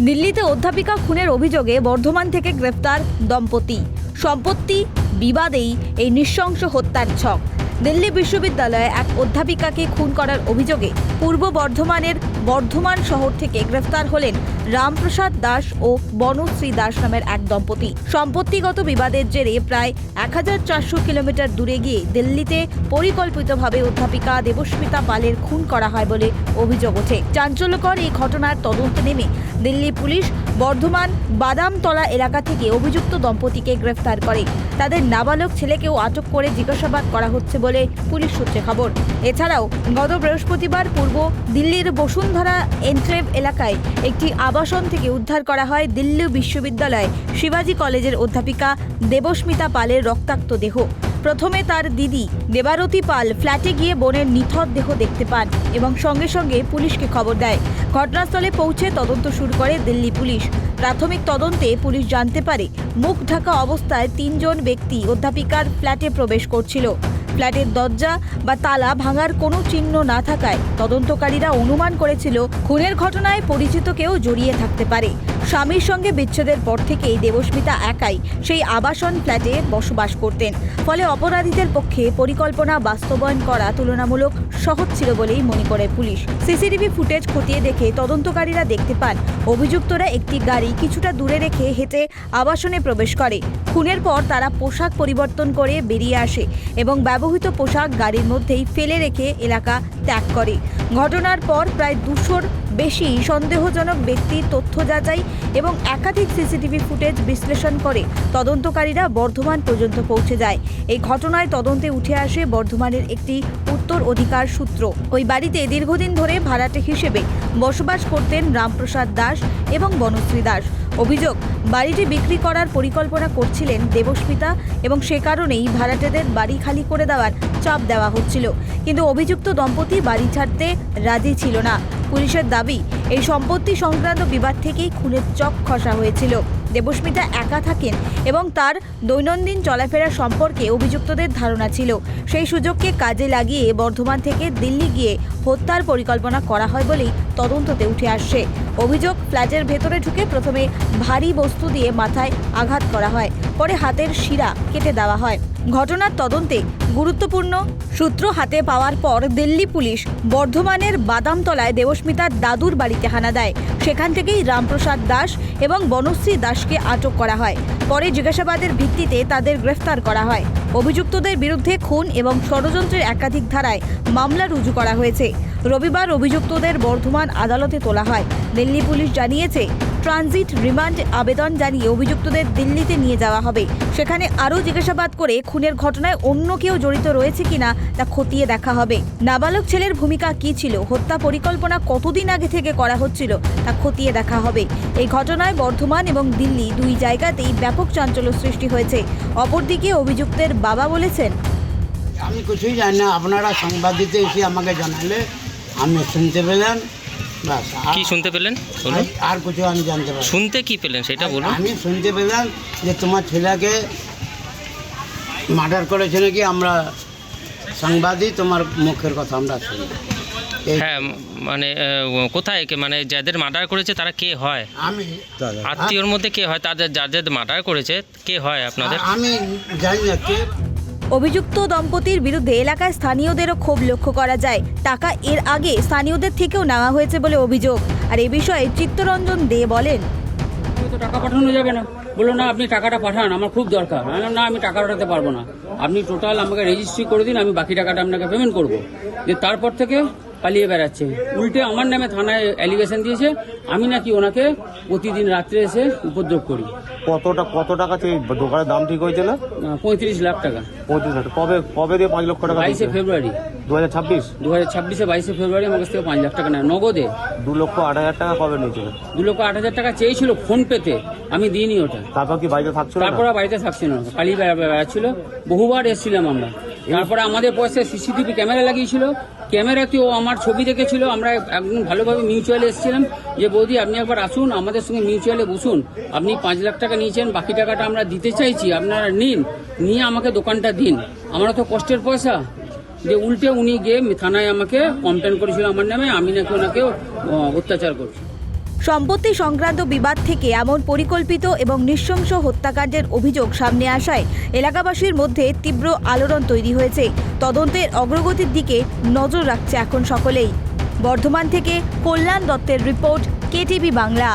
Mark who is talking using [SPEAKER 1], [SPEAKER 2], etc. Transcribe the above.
[SPEAKER 1] দিল্লিতে অধ্যাপিকা খুনের অভিযোগে বর্ধমান থেকে গ্রেফতার দম্পতি। সম্পত্তি বিবাদেই এই নৃশংস হত্যার ছক। দিল্লি বিশ্ববিদ্যালয়ে এক অধ্যাপিকাকে খুন করার অভিযোগে পূর্ব বর্ধমানের বর্ধমান শহর থেকে গ্রেফতার হলেন রামপ্রসাদ দাস ও বনশ্রী দাস নামের এক দম্পতি। সম্পত্তিগত বিবাদের জেরে প্রায় 1400 কিলোমিটার দূরে গিয়ে দিল্লিতে পরিকল্পিতভাবে অধ্যাপিকা দেবস্মিতা পালের খুন করা হয় বলে অভিযোগ ওঠে। চাঞ্চল্যকর এই ঘটনার তদন্তে নেমে দিল্লি পুলিশ বর্ধমান বাদামতলা এলাকা থেকে অভিযুক্ত দম্পতিকে গ্রেফতার করে। তাদের নাবালক ছেলেকেও আটক করে জিজ্ঞাসাবাদ করা হচ্ছে বলে পুলিশ সূত্রে খবর। এছাড়াও গত বৃহস্পতিবার পূর্ব দিল্লির বসুন্ধরা এনক্লেভ এলাকায় একটি আবাসন থেকে উদ্ধার করা হয় দিল্লি বিশ্ববিদ্যালয় শিবাজি কলেজের অধ্যাপিকা দেবস্মিতা পালের রক্তাক্ত দেহ। প্রথমে তার দিদি দেবারতী পাল ফ্ল্যাটে গিয়ে বোনের নিথর দেহ দেখতে পান এবং সঙ্গে সঙ্গে পুলিশকে খবর দেয়। ঘটনাস্থলে পৌঁছে তদন্ত শুরু করে দিল্লি পুলিশ। প্রাথমিক তদন্তে পুলিশ জানতে পারে মুখ ঢাকা অবস্থায় 3 জন ব্যক্তি অধ্যাপিকার ফ্ল্যাটে প্রবেশ করছিল। ফ্ল্যাটের দরজা বা তালা ভাঙার কোনো চিহ্ন না থাকায় তদন্তকারীরা অনুমান করেছিল খুনের ঘটনায় পরিচিত কেউ জড়িয়ে থাকতে পারে। স্বামীর সঙ্গে বিচ্ছেদের পর থেকেই দেবস্মিতা একাই সেই আবাসন ফ্ল্যাটে বসবাস করতেন। ফলে অপরাধীদের পক্ষে পরিকল্পনা বাস্তবায়ন করা তুলনামূলক সহজ ছিল বলেই মনে করে পুলিশ। সিসিটিভি ফুটেজ খতিয়ে দেখে তদন্তকারীরা দেখতে পান অভিযুক্তরা একটি গাড়ি কিছুটা দূরে রেখে হেঁটে আবাসনে প্রবেশ করে। খুনের পর তারা পোশাক পরিবর্তন করে বেরিয়ে আসে এবং ব্যবহৃত পোশাক গাড়ির মধ্যেই ফেলে রেখে এলাকা ত্যাগ করে। ঘটনার পর প্রায় 200-র বেশি সন্দেহজনক ব্যক্তির তথ্য যাচাই এবং একাধিক সিসিটিভি ফুটেজ বিশ্লেষণ করে তদন্তকারীরা বর্ধমান পর্যন্ত পৌঁছে যায়। এই ঘটনায় তদন্তে উঠে আসে বর্ধমানের একটি উত্তর অধিকার সূত্র। ওই বাড়িতে দীর্ঘদিন ধরে ভাড়াটে হিসেবে বসবাস করতেন রামপ্রসাদ দাস এবং বনশ্রী দাস। অভিযোগ, বাড়িটি বিক্রি করার পরিকল্পনা করছিলেন দেবস্মিতা এবং সে কারণেই ভাড়াটেদের বাড়ি খালি করে দেওয়ার চাপ দেওয়া হচ্ছিল। কিন্তু অভিযুক্ত দম্পতি বাড়ি ছাড়তে রাজি ছিল না। পুলিশের দাবি, এই সম্পত্তি সংক্রান্ত বিবাদ থেকেই খুনের চক খসা হয়েছিল। দেবস্মিতা একা থাকেন এবং তার দৈনন্দিন চলাফেরা সম্পর্কে অভিযুক্তদের ধারণা ছিল। সেই সুযোগকে কাজে লাগিয়ে বর্ধমান থেকে দিল্লি গিয়ে হত্যার পরিকল্পনা করা হয় বলেই তদন্ততে উঠে আসছে। অভিযোগ, ফ্ল্যাটের ভেতরে ঢুকে প্রথমে ভারী বস্তু দিয়ে মাথায় আঘাত করা হয়, পরে হাতের শিরা কেটে দেওয়া হয়। ঘটনার তদন্তে গুরুত্বপূর্ণ সূত্র হাতে পাওয়ার পর দিল্লি পুলিশ বর্ধমানের বাদামতলায় দেবস্মিতার দাদুর বাড়িতে হানা দেয়। সেখান থেকেই রামপ্রসাদ দাস এবং বনশ্রী দাসকে আটক করা হয়। পরে জিজ্ঞাসাবাদের ভিত্তিতে তাদের গ্রেফতার করা হয়। অভিযুক্তদের বিরুদ্ধে খুন এবং ষড়যন্ত্রের একাধিক ধারায় মামলা রুজু করা হয়েছে। রবিবার অভিযুক্তদের বর্ধমান আদালতে তোলা হয়। দিল্লি পুলিশ জানিয়েছে, ট্রানজিট রিমান্ড আবেদন জানিয়ে অভিযুক্তদের দিল্লিতে নিয়ে যাওয়া হবে। সেখানে আরও জিজ্ঞাসাবাদ করে খুনের ঘটনায় অন্য কেউ জড়িত রয়েছে কিনা তা খতিয়ে দেখা হবে। নাবালক ছেলের ভূমিকা কী ছিল, হত্যা পরিকল্পনা কতদিন আগে থেকে করা হচ্ছিল তা খতিয়ে দেখা হবে। এই ঘটনায় বর্ধমান এবং দিল্লি দুই জায়গাতেই ব্যাপক চাঞ্চল্য সৃষ্টি হয়েছে। অপরদিকে অভিযুক্তের বাবা বলেছেন,
[SPEAKER 2] আমি কিছুই জানি না, আপনারা সংবাদ দিতে এসে আমাকে জানালে আমি শুনতে পেলাম।
[SPEAKER 3] কি শুনতে পেলেন?
[SPEAKER 2] আর কিছু আমি জানতে পারি।
[SPEAKER 3] শুনতে কি পেলেন সেটা বলুন।
[SPEAKER 2] আমি শুনতে পেলাম যে তোমার ছেলেকে মার্ডার করেছে নাকি। আমরা সাংবাদিক, তোমার মুখের কথা আমরা শুনি।
[SPEAKER 3] হ্যাঁ, মানে কোথায়, মানে যাদের মার্ডার করেছে তারা কে হয়?
[SPEAKER 2] আমি
[SPEAKER 3] আত্মীয়র মধ্যে কে হয়? তাদের যাদের মার্ডার করেছে কে হয় আপনাদের?
[SPEAKER 2] আমি জানি না কে।
[SPEAKER 1] অভিযুক্ত দম্পতির বিরুদ্ধে এলাকায় স্থানীয়দেরও ক্ষোভ লক্ষ্য করা যায়। টাকা এর আগে স্থানীয়দের থেকেও নেওয়া হয়েছে বলে অভিযোগ। আর এ বিষয়ে চিত্তরঞ্জন দে বলেন,
[SPEAKER 4] তো টাকা পাঠানো যাবে না। বললো না, আপনি টাকাটা পাঠান, আমার খুব দরকার। না, আমি টাকা পাঠাতে পারবো না। আপনি টোটাল আমাকে রেজিস্ট্রি করে দিন, আমি বাকি টাকাটা আপনাকে পেমেন্ট করবো। যে তারপর থেকে পালিয়ে বেড়াচ্ছে। উল্টে আমার নামে থানায় অ্যালিগেশন দিয়েছে আমি নাকি ওনাকে প্রতিদিন রাত্রে এসে উপদ্রব করি।
[SPEAKER 5] কত টাকা দোকানের দাম ঠিক হয়েছিল?
[SPEAKER 4] 35 লাখ টাকা।
[SPEAKER 5] 35 লাখ। কবে দিয়ে 5 লক্ষ টাকা?
[SPEAKER 4] 22 ফেব্রুয়ারি 2026। 2026 22 ফেব্রুয়ারি আমার কাছ থেকে 5 লাখ টাকা নেয় নগদে।
[SPEAKER 5] 2,08,000 টাকা কবে নিয়েছিল?
[SPEAKER 4] 2,08,000 টাকা চেয়েছিল ফোন পেতে, আমি দিইনি ওটা।
[SPEAKER 5] তারপর কি বাড়িতে থাকছিল?
[SPEAKER 4] তারপর বাড়িতে থাকছিল না, পালিয়ে বেড়াচ্ছিল। বহুবার এসেছিলাম আমরা। তারপরে আমাদের পয়সায় সিসিটিভি ক্যামেরা লাগিয়েছিল। ক্যামেরাতেও আমার ছবি দেখেছিল। আমরা একদম ভালোভাবে মিউচুয়ালে এসেছিলাম যে বৌদি আপনি একবার আসুন, আমাদের সঙ্গে মিউচুয়ালে বসুন। আপনি 5 লাখ টাকা নিয়েছেন, বাকি টাকাটা আমরা দিতে চাইছি, আপনারা নিন, নিয়ে আমাকে দোকানটা দিন। আমরা তো কষ্টের পয়সা। যে উল্টে উনি গিয়ে থানায় আমাকে কমপ্লেন করেছিল আমার নামে, আমি নাকি ওনাকে অত্যাচার করছি।
[SPEAKER 1] সম্পত্তি সংক্রান্ত বিবাদ থেকে এমন পরিকল্পিত এবং নৃশংস হত্যাকাণ্ডের অভিযোগ সামনে আসায় এলাকাবাসীর মধ্যে তীব্র আলোড়ন তৈরি হয়েছে। তদন্তের অগ্রগতির দিকে নজর রাখছে এখন সকলেই। বর্ধমান থেকে কল্যাণ দত্তের রিপোর্ট, কেটিভি বাংলা।